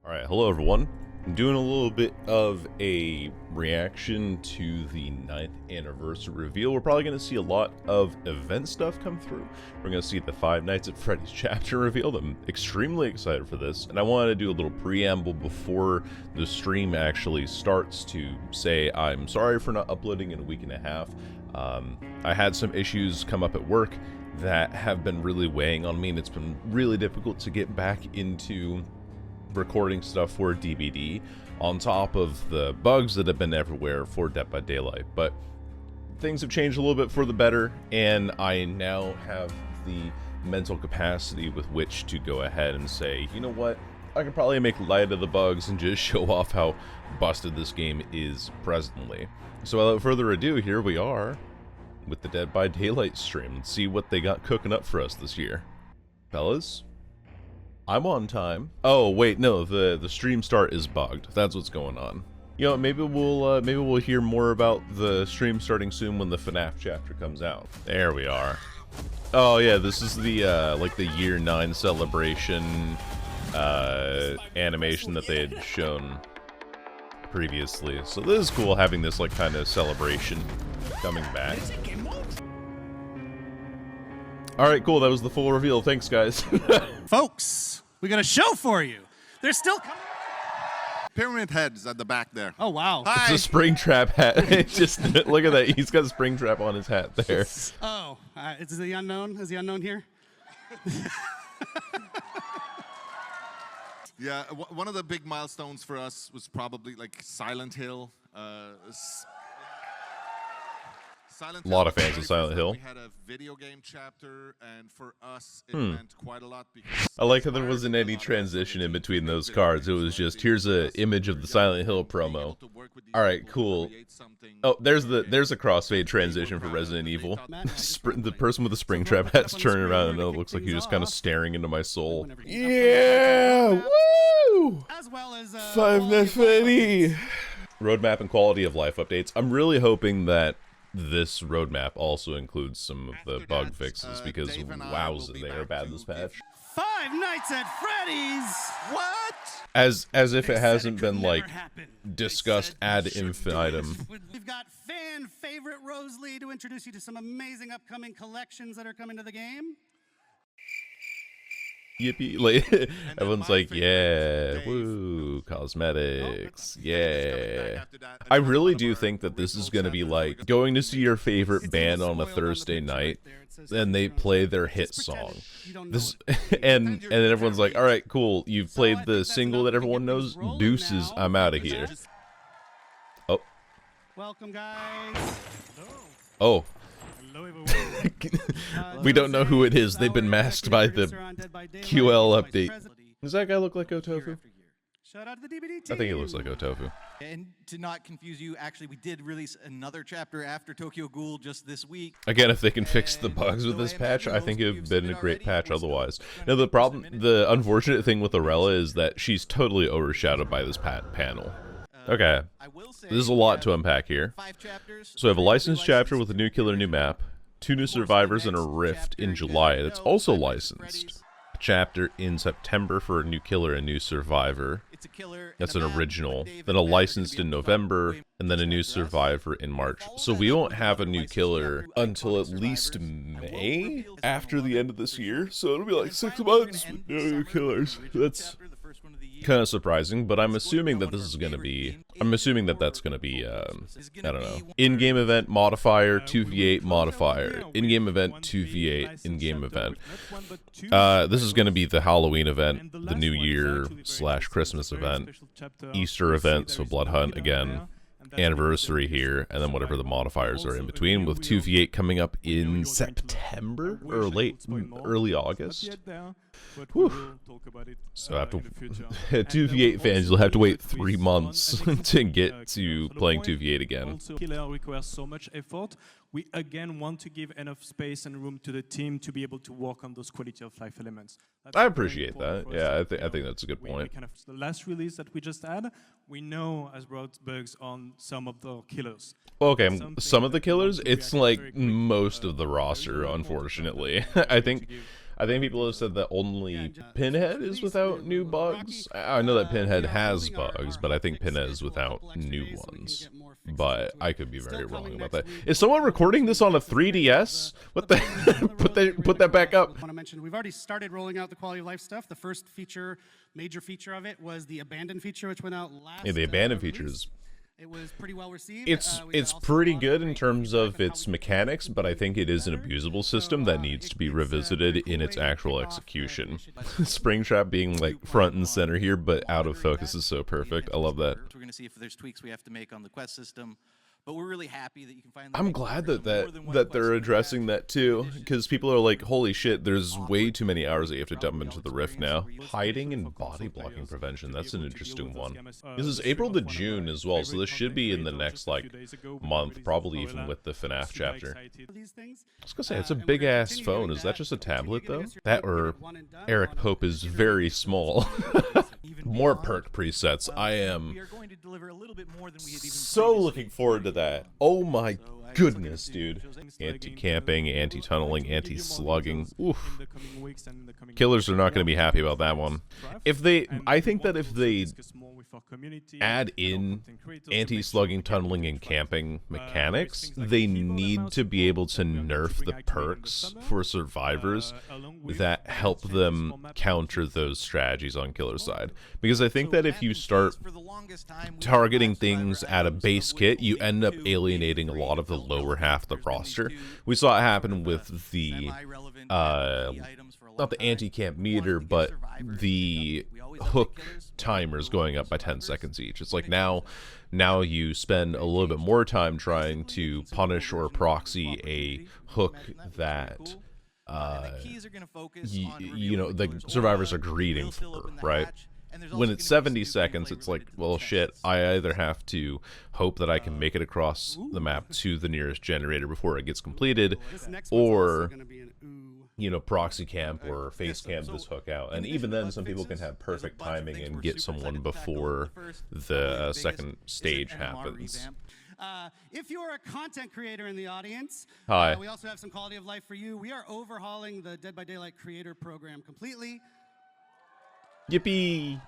Alright, hello everyone. I'm doing a little bit of a reaction to the 9th anniversary reveal. We're probably going to see a lot of event stuff come through. We're going to see the Five Nights at Freddy's chapter revealed. I'm extremely excited for this, and I wanted to do a little preamble before the stream actually starts to say I'm sorry for not uploading in a week and a half. I had some issues come up at work that have been really weighing on me, and it's been really difficult to get back into recording stuff for DVD on top of the bugs that have been everywhere for Dead by Daylight. But things have changed a little bit for the better, and I now have the mental capacity with which to go ahead and say, you know what, I can probably make light of the bugs and just show off how busted this game is presently. So without further ado, here we are with the Dead by Daylight stream. Let's see what they got cooking up for us this year. Fellas, I'm on time. Oh wait, no, the stream start is bugged. That's what's going on. You know, maybe we'll hear more about the stream starting soon when the FNAF chapter comes out. There we are. Oh yeah, this is the like the year 9 celebration animation that they had shown previously. So this is cool having this like kind of celebration coming back. Alright, cool, that was the full reveal. Thanks, guys. Folks, we got a show for you. They're still coming. Pyramid Head's at the back there. Oh, wow. It's a Springtrap hat. Just look at that. He's got a Springtrap on his hat there. Oh, is the unknown? Is the unknown here? Yeah, one of the big milestones for us was probably like Silent Hill. A lot of fans of Silent Hill. We had a video game chapter, and for us, it meant quite a lot because I like how there wasn't any transition in between those cards. It was just, here's a image of the Silent Hill promo. Alright, cool. Oh, there's a crossfade transition for Resident Evil. The person with the Springtrap hat's turning around and it looks like he's just kind of staring into my soul. Yeah! Woo! Five Nights at Freddy! Roadmap and quality of life updates. I'm really hoping that this roadmap also includes some of the bug fixes, because wowza, they are bad this patch. Five Nights at Freddy's! What? As if it hasn't been like discussed ad infinitum. We've got fan favorite Rosalie to introduce you to some amazing upcoming collections that are coming to the game. Yippee! Like everyone's like, yeah, woo, cosmetics, yeah. I really do think that this is gonna be like going to see your favorite band on a Thursday night, and they play their hit song. This and then everyone's like, all right, cool, you've played the single that everyone knows. Deuces, I'm out of here. Oh. Welcome, guys. Oh. We don't know who it is. They've been masked by the QoL update. Does that guy look like Otofu? Shout out to the DVD team. I think he looks like Otofu. And to not confuse you, actually, we did release another chapter after Tokyo Ghoul just this week. Again, if they can fix the bugs with this patch, I think it would have been a great patch otherwise. Now, the unfortunate thing with Aurella is that she's totally overshadowed by this panel. Okay, there's a lot to unpack here. So I have a licensed chapter with a new killer, new map, 2 new survivors, and a rift in July that's also licensed. A chapter in September for a new killer and new survivor. That's an original. Then a licensed in November, and then a new survivor in March. So we won't have a new killer until at least May after the end of this year. So it'll be like 6 months with no new killers. That's kind of surprising, but I'm assuming that this is going to be, that's going to be, I don't know, in-game event modifier, 2v8 modifier, in-game event, 2v8, in-game event. This is going to be the Halloween event, the New Year / Christmas event, Easter event, so Blood Hunt again, anniversary here, and then whatever the modifiers are in between, with 2v8 coming up in September or early August. Whew. So after 2v8 fans, you'll have to wait 3 months to get to playing 2v8 again. Killer requires so much effort. We again want to give enough space and room to the team to be able to work on those quality of life elements. That's I appreciate that. Yeah, I think that's a good point. Kind of the last release that we just had, we know has brought bugs on some of the killers. Okay, some of the killers, it's like most of the roster, unfortunately. I think I think people have said that only Pinhead is without new bugs. I know that Pinhead has bugs, but I think Pinhead is without new ones. But I could be very wrong about that. Is someone recording this on a 3DS? What the? put that back up. I want to mention we've already started rolling out the quality of life stuff. The first major feature of it was the abandoned feature, which went out last. Yeah, the abandoned release. features. It was pretty well received. It's pretty good in terms of its mechanics, but I think it is an abusable system that needs to be revisited in its actual execution. Springtrap being like front and center here, but out of focus is so perfect. I love that. We're going to see if there's tweaks we have to make on the quest system. But we're really happy that you can find. I'm glad that they're addressing that too, because people are like, holy shit, there's way too many hours that you have to dump into the Rift now. Hiding and body blocking prevention, that's an interesting one. This is April to June as well, so this should be in the next like month, probably even with the FNAF chapter. I was gonna say, it's a big ass phone. Is that just a tablet though? That or Eric Pope is very small. More perk presets. I am so looking forward to that. Oh my goodness, dude. Anti-camping, anti-tunneling, anti-slugging. Oof. Killers are not going to be happy about that one. I think that if they add in anti-slugging, tunneling, and camping mechanics, they need to be able to nerf the perks for survivors that help them counter those strategies on Killer's side. Because I think that if you start targeting things at a base kit, you end up alienating a lot of the lower half of the roster. We saw it happen with the not the anti-camp meter, but the hook timers going up by 10 seconds each. It's like now you spend a little bit more time trying to punish or proxy a hook that you know the survivors are greeting for, right? When it's 70 seconds, it's like, well, shit, I either have to hope that I can make it across the map to the nearest generator before it gets completed, or, you know, proxy camp or face camp this hook out. And even then, some people can have perfect timing and get someone before the second stage happens. If you're a content creator in the audience, hi. We also have some quality of life for you. We are overhauling the Dead by Daylight creator program completely. Yippee!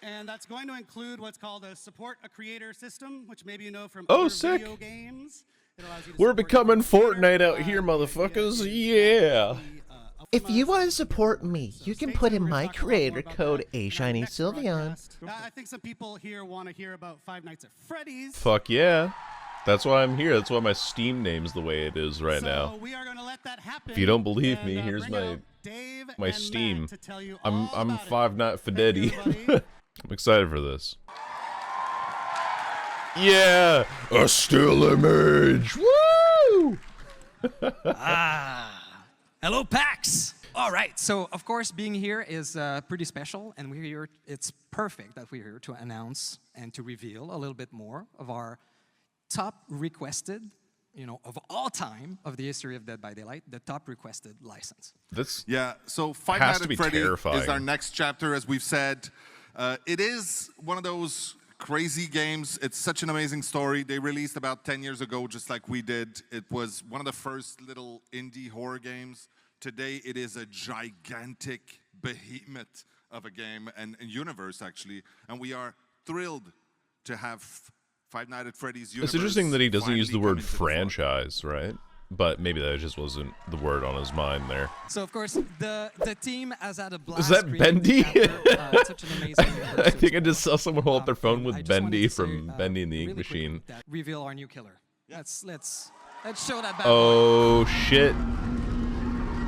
And that's going to include what's called a support a creator system, which maybe you know from other sick. Video games. We're becoming Fortnite out here, motherfuckers. Yeah. If you want to support me, you can put in my creator code AShinySylveon. I think some people here want to hear about Five Nights at Freddy's. Fuck yeah. That's why I'm here. That's why my Steam name's the way it is right now. We are gonna let that happen. If you don't believe me, here's my Steam. I'm Five Nights At Freddy. I'm excited for this. Yeah, a still image. Woo! Hello, PAX. All right, so of course being here is pretty special, and we're here. It's perfect that we're here to announce and to reveal a little bit more of our top requested, you know, of all time of the history of Dead by Daylight, the top requested license. So Five Nights at Freddy is our next chapter, as we've said. It is one of those crazy games. It's such an amazing story. They released about 10 years ago, just like we did. It was one of the first little indie horror games. Today, it is a gigantic behemoth of a game and universe, actually. And we are thrilled to have Five Nights at Freddy's universe. It's interesting that he doesn't use the word franchise, right? But maybe that just wasn't the word on his mind there. So of course the team has had a blast. Is that Bendy? Such an amazing I think I just saw someone hold up their phone with Bendy from Bendy and the Ink Machine. Reveal our new killer. Let's show that back. Oh shit!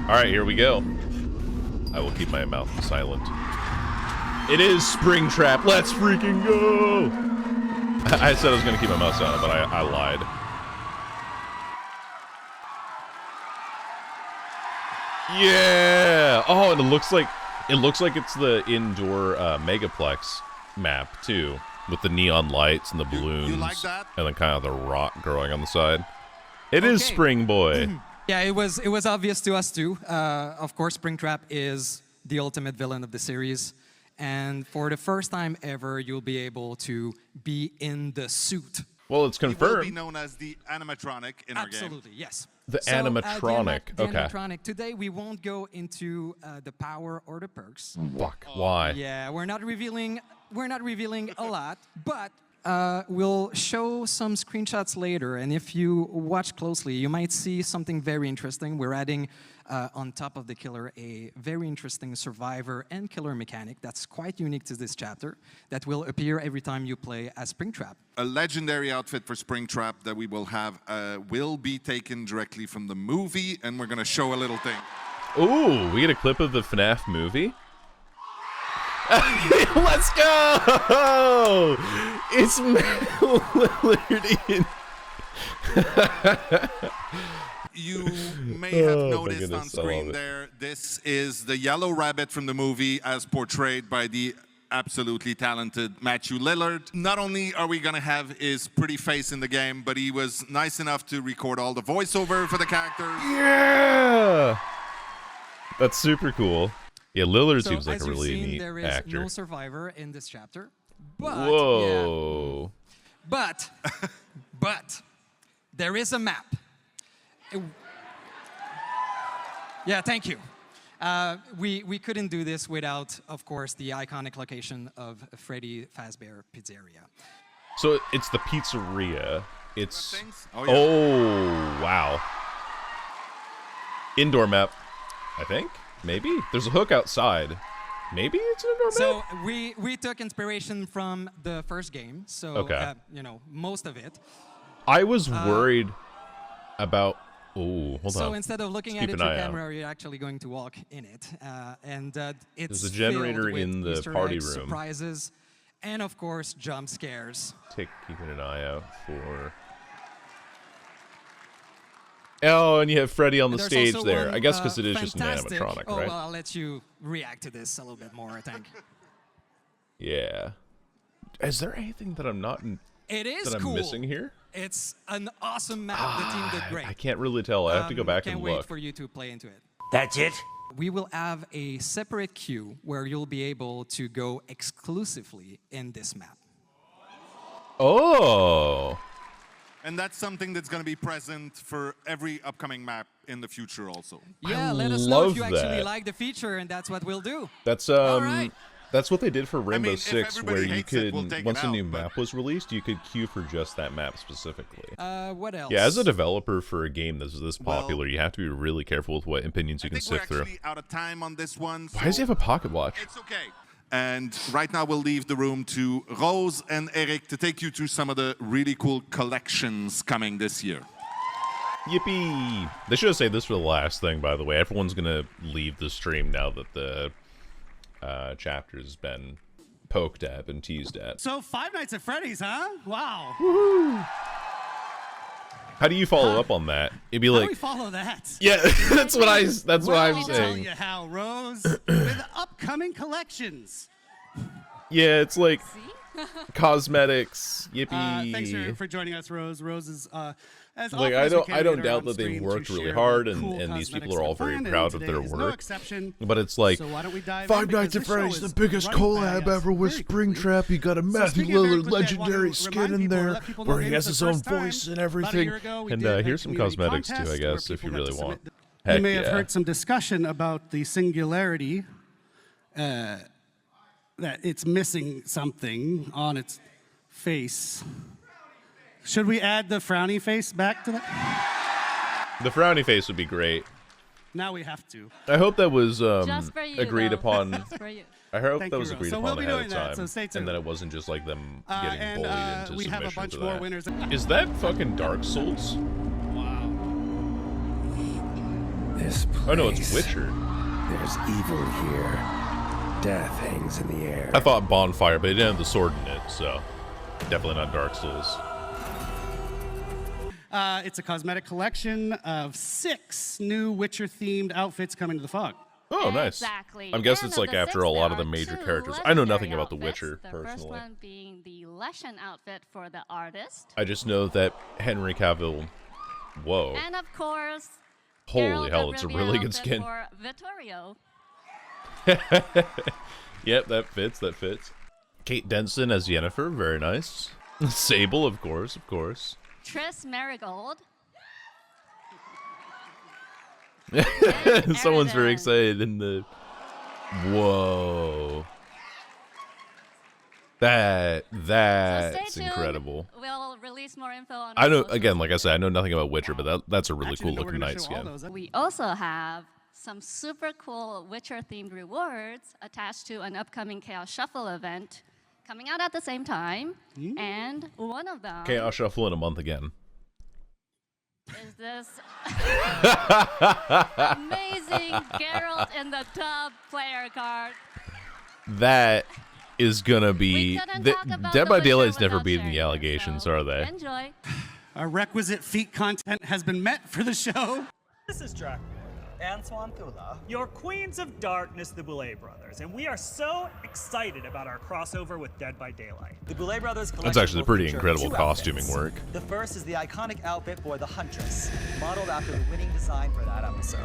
All right, here we go. I will keep my mouth silent. It is Springtrap. Let's freaking go! I said I was gonna keep my mouth silent, but I lied. Yeah! Oh, and it looks like it's the indoor Megaplex map too, with the neon lights and the balloons, you like that? And then kind of the rock growing on the side. It is Spring Boy. Yeah, it was obvious to us too. Of course, Springtrap is the ultimate villain of the series, and for the first time ever, you'll be able to be in the suit Well, it's confirmed. He will be known as the animatronic in our game. Absolutely, yes. The animatronic. The okay. animatronic. Today we won't go into the power or the perks. Fuck. Why? Yeah, we're not revealing a lot, but we'll show some screenshots later, and if you watch closely, you might see something very interesting. We're adding on top of the killer a very interesting survivor and killer mechanic that's quite unique to this chapter that will appear every time you play as Springtrap. A legendary outfit for Springtrap that we will have will be taken directly from the movie, and we're going to show a little thing. Ooh, we get a clip of the FNAF movie? Let's go! It's Lillard in... You may have noticed on screen there, this is the yellow rabbit from the movie as portrayed by the absolutely talented Matthew Lillard. Not only are we going to have his pretty face in the game, but he was nice enough to record all the voiceover for the characters. Yeah! That's super cool. Yeah, Lillard seems like a really neat there is actor. no survivor in this chapter. But, whoa. Yeah, but there is a map. Yeah, thank you. We couldn't do this without, of course, the iconic location of Freddy Fazbear Pizzeria. So it's the pizzeria. It's... Oh, yeah. Oh, wow. Indoor map, I think? Maybe? There's a hook outside. Maybe it's an indoor map? So we took inspiration from the first game, so, okay. You know, most of it. I was worried about... Oh, hold on. So instead of looking at it through camera, you're actually going to walk in it. It's There's a generator filled with in the Easter party eggs, room. Surprises, and of course, jump scares. Keeping an eye out for... Oh, and you have Freddy on the stage there. I guess because it is just an animatronic, right? Well, I'll let you react to this a little bit more, I think. Yeah. Is there anything that I'm not... It is that I'm cool. missing here? It's an awesome map. The team did great. I can't really tell. I have to go back and look. Can't wait for you to play into it. That's it? We will have a separate queue where you'll be able to go exclusively in this map. Oh. And that's something that's going to be present for every upcoming map in the future also. Yeah, let us know if you actually like the feature, and that's what we'll do. That's All right. That's what they did for Rainbow Six, where you could, we'll once a new map was released, you could queue for just that map specifically. What else? Yeah, as a developer for a game that's this popular, you have to be really careful with what opinions you can sift through. We're actually out of time on this one. Why does he have a pocket watch? It's okay. And right now we'll leave the room to Rose and Eric to take you through some of the really cool collections coming this year. Yippee! They should have saved this for the last thing, by the way. Everyone's gonna leave the stream now that the chapter's been poked at and teased at. So, Five Nights at Freddy's, huh? Wow. Woohoo! How do you follow up on that? It'd be How like, do we follow that? yeah, that's what I'm I'll tell saying. you how, Rose. With upcoming collections. Yeah, it's like cosmetics. Yippee! Thanks for joining us, Rose. Rose is as like often as we can, I don't later doubt on that they've stream worked to really share hard, the and cool these people cosmetics are all and very fun, proud of and their today is no work. exception. But it's like, So why don't we dive Five in, Nights at because this Freddy's, show the biggest is running collab by us ever with very quickly. Springtrap. You got a Matthew speaking of very Lillard quickly, I legendary want to skin remind in people, there, let people know where he maybe has for his the own first time, voice and about a everything. year ago, we and did a here's some community cosmetics too, I contest where guess, if you people got really to want. submit Heck you may have yeah. heard some discussion about the singularity, that it's missing something on its face. Should we add the frowny face back to that? The frowny face would be great. Now we have to. I hope that was Just for you, agreed though. upon. Just for you. I hope Thank that you, was Rose. agreed So upon we'll be ahead doing of that, time, so stay and tuned. that it wasn't just like them getting And bullied into we have a submission bunch for more that. winners. Is that fucking Dark Souls? Wow. This place. Oh no, it's Witcher. There's evil here. Death hangs in the air. I thought Bonfire, but it didn't have the sword in it, so definitely not Dark Souls. It's a cosmetic collection of 6 new Witcher-themed outfits coming to the Fog. Oh, nice. Exactly. I'm guessing And it's like the after six, a lot there of the are major 2 characters. I know nothing legendary about The outfits. Witcher, The personally. first one being the Leshen outfit for the artist. I just know that Henry Cavill. Whoa. And of course, Holy Geralt hell, of it's a Rivia really good outfit skin. For Vittorio. Yep, that fits, that fits. Kate Denson as Yennefer, very nice. Sable, of course, of course. Triss Marigold. Someone's very excited in the... Whoa. That's incredible. We'll release more info on I know, again, like I said, I know nothing about Witcher, but that's a really cool looking night skin. We also have some super cool Witcher-themed rewards attached to an upcoming Chaos Shuffle event coming out at the same time. And one of them... Chaos Shuffle in a month again. Is this amazing Geralt in the Tub player card. That is gonna be... Dead by Daylight's never beaten the allegations, are they? Enjoy. Our requisite feat content has been met for the show. This is Dracula and Swanthula, your Queens of Darkness, the Boulet Brothers, and we are so excited about our crossover with Dead by Daylight. The Boulet Brothers collection. That's actually pretty feature incredible 2 costuming outfits. work. The first is the iconic outfit for the Huntress, modeled after the winning design for that episode.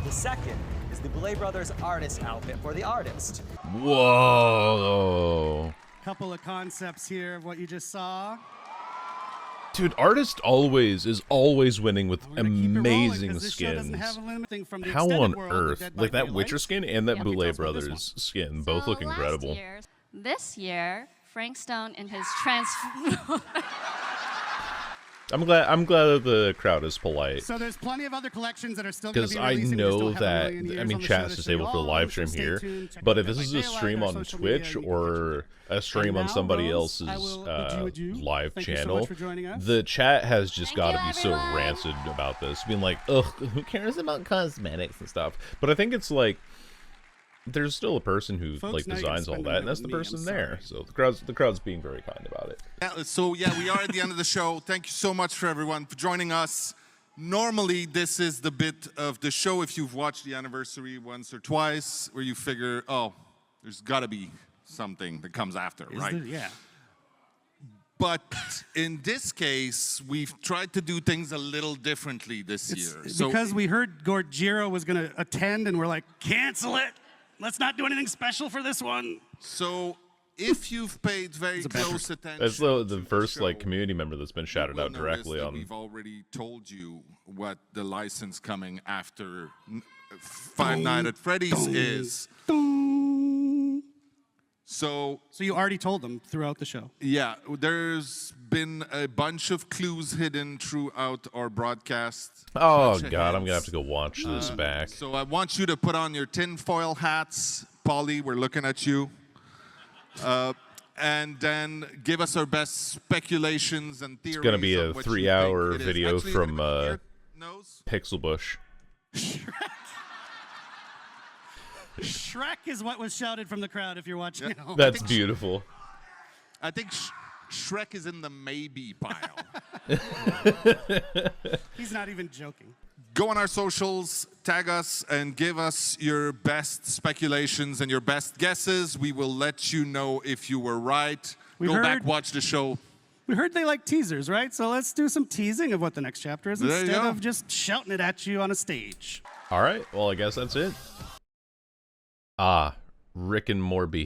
The second is the Boulet Brothers artist outfit for the artist. Whoa. Couple of concepts here of what you just saw. Dude, Artist is always winning with amazing skins. How on earth? Like that Witcher skin and that Boulet Brothers skin, both look incredible. This year, Frank Stone in his I'm glad the crowd is polite. So there's plenty of other collections that are still going to be Because I releasing. know that, I mean, chat's disabled for the live stream here, but if this is a stream on Twitch or a stream on somebody else's live channel, the chat has just got to be so rancid about this, being like, ugh, who cares about cosmetics and stuff? But I think it's like, there's still a person who like designs all that, and that's the person there. So the crowd's being very kind about it. Yeah, so yeah, we are at the end of the show. Thank you so much for everyone for joining us. Normally, this is the bit of the show, if you've watched the anniversary once or twice, where you figure, oh, there's got to be something that comes after, right? Yeah. But in this case, we've tried to do things a little differently this year. Because we heard Gorgiro was going to attend, and we're like, cancel it. Let's not do anything special for this one. So if you've paid very close attention, that's the first like community member that's been shouted out directly on. We've already told you what the license coming after Five Nights at Freddy's is. So you already told them throughout the show. Yeah, there's been a bunch of clues hidden throughout our broadcast. Oh God, I'm gonna have to go watch this back. So I want you to put on your tinfoil hats, Polly. We're looking at you, and then give us our best speculations and theories. It's gonna be a 3-hour video from Pixelbush. Shrek is what was shouted from the crowd if you're watching at home. That's beautiful. I think Shrek is in the maybe pile. He's not even joking. Go on our socials, tag us, and give us your best speculations and your best guesses. We will let you know if you were right. Go back, watch the show. We heard they like teasers, right? So let's do some teasing of what the next chapter is instead of just shouting it at you on a stage. All right. Well, I guess that's it. Rick and Morby.